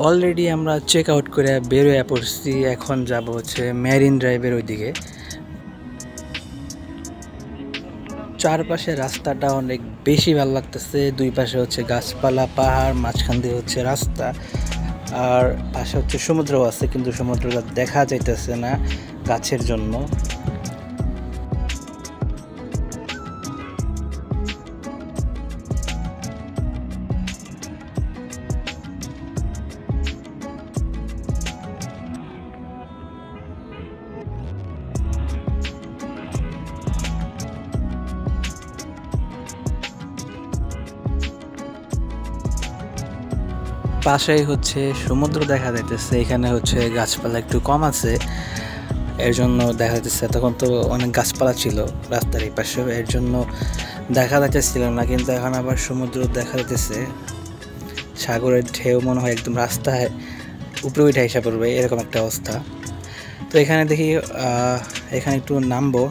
Already আমরা check out করে বের হয়ে পড়ছি। এখন যাব হচ্ছে মেরিন ড্রাইভের ওইদিকে। চারপাশে রাস্তাটা অনেক বেশি ভালো লাগতেছে। দুই পাশে হচ্ছে গাছপালা, পাহাড়, মাঝখান দিয়ে হচ্ছে রাস্তা, আর পাশে হচ্ছে সমুদ্র আছে, কিন্তু সমুদ্রটা দেখা যাইতেছে না গাছের জন্য। পাশেই হচ্ছে সমুদ্র দেখা যাইতেছে। এখানে হচ্ছে গাছপালা একটু কম আছে, এর জন্য দেখা যাচ্ছে। তখন তো অনেক গাছপালা ছিল রাস্তার এই পাশে, এর জন্য দেখা যাচ্ছিল না। কিন্তু এখন আবার সমুদ্র দেখা যাইতেছে। সাগরের ঢেউ মনে হয় একদম রাস্তায় উপরে উঠে এসে পড়বে, এরকম একটা অবস্থা। তো এখানে দেখি এখানে একটু নামবো।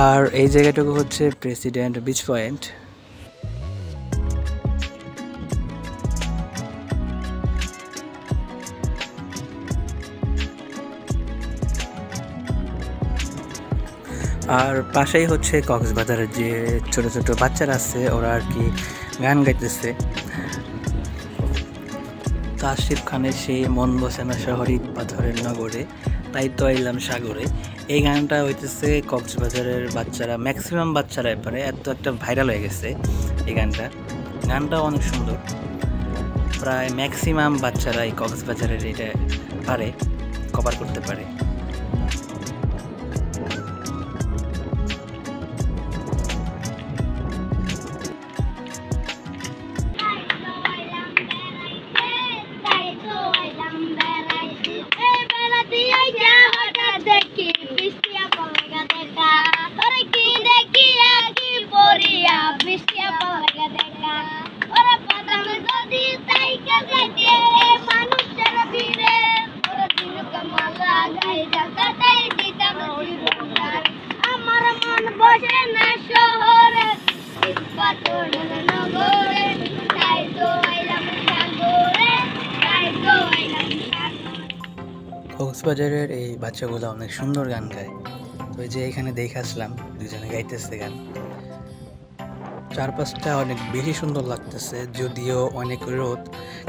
আর এই জায়গাটুকু হচ্ছে প্রেসিডেন্ট বিচ পয়েন্ট। আর পাশেই হচ্ছে কক্সবাজারের যে ছোট ছোট বাচ্চারা আছে, ওরা আর কি গান গাইতেছে। কাশিফ খানের সেই মন বসে না শহরে পাথরের নগরে, তাই তো আইলাম সাগরে। এই গানটা হইতেছে কক্সবাজারের বাচ্চারা, ম্যাক্সিমাম বাচ্চারা এবারে এত একটা ভাইরাল হয়ে গেছে এই গানটা অনেক সুন্দর। প্রায় ম্যাক্সিমাম বাচ্চারা এই কক্সবাজারের এটা পারে, কভার করতে পারে। কক্সবাজারের এই বাচ্চাগুলো অনেক সুন্দর গান গায়। তো এই যে এখানে দেখে আসলাম দুজনে গাইতেছে গান। চারপাশটা অনেক বেশি সুন্দর লাগতেছে, যদিও অনেক রোদ,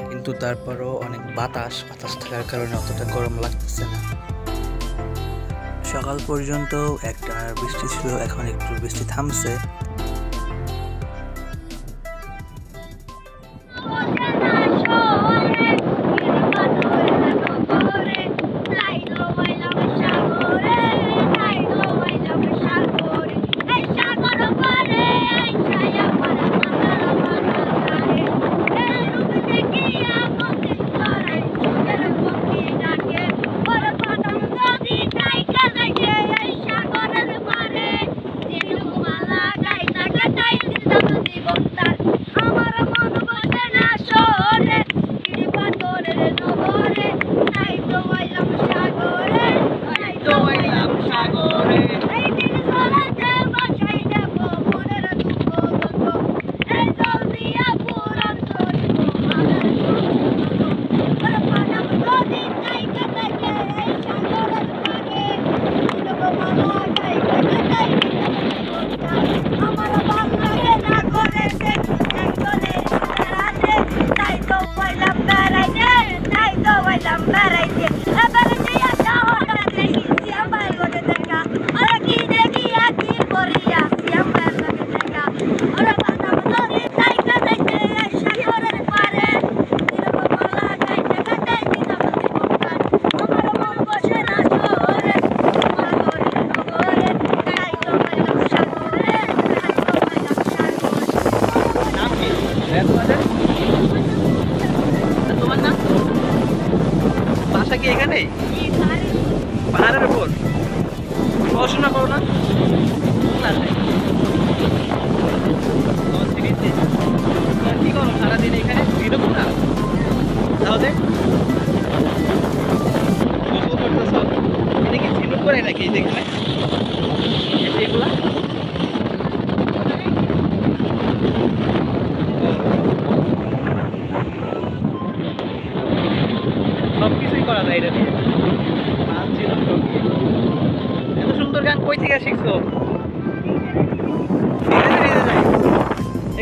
কিন্তু তারপরও অনেক বাতাস থাকার কারণে অতটা গরম লাগতেছে না। সকাল পর্যন্ত একটা বৃষ্টি ছিল, এখন একটু বৃষ্টি থামছে।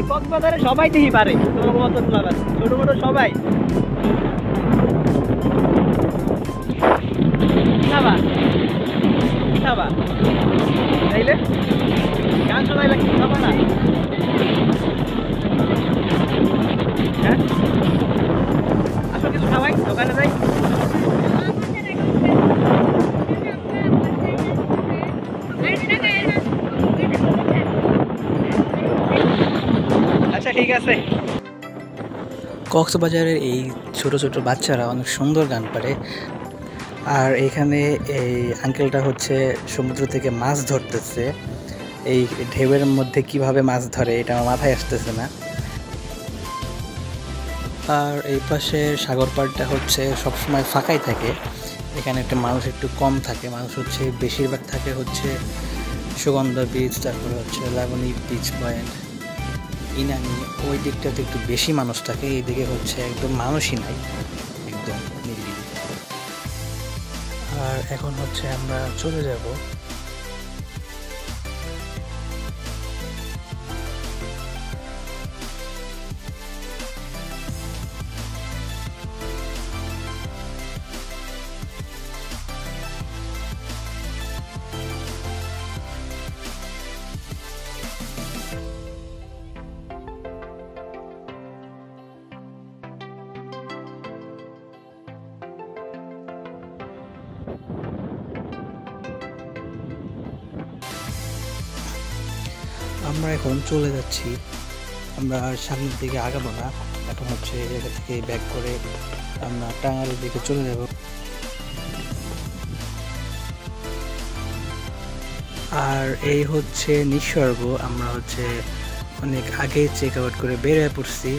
কক্সবাজারে সবাই দেখি পারে, তোমার মতো ছোট মোটো সবাই। খাবা খাবা তাইলে গান শোনাই লাগছে, খাবা না? হ্যাঁ আসো কিছু খাওয়াই, দোকানে যাই। আচ্ছা ঠিক আছে। কক্সবাজারের এই ছোট ছোট বাচ্চারা অনেক সুন্দর গান পারে। আর এখানে এই আঙ্কেলটা হচ্ছে সমুদ্র থেকে মাছ ধরতেছে। এই ঢেউয়ের মধ্যে কিভাবে মাছ ধরে এটা আমার মাথায় আসতেছে না। আর এই পাশে সাগর পাড়টা হচ্ছে সবসময় ফাঁকাই থাকে, এখানে একটা মানুষ একটু কম থাকে। মানুষ হচ্ছে বেশিরভাগ থাকে হচ্ছে সুগন্ধা বিচ, তারপরে হচ্ছে লাবণী বিচ পয়েন্ট, ইনানি, ওই দিকটাতে একটু বেশি মানুষ থাকে। এইদিকে হচ্ছে একদম মানুষই নাই, একদম নিরিবিলি। আর এখন হচ্ছে আমরা চলে যাব। আমরা এখন চলে যাচ্ছি, আমরা আর সামনের দিকে আগাবো না। এখন হচ্ছে এই জায়গা থেকে ব্যাক করে আমরা টাঙ্গাইলের দিকে চলে যাব। আর এই হচ্ছে নিসর্গ। আমরা হচ্ছে অনেক আগে চেক আউট করে বের হয়ে পড়ছি।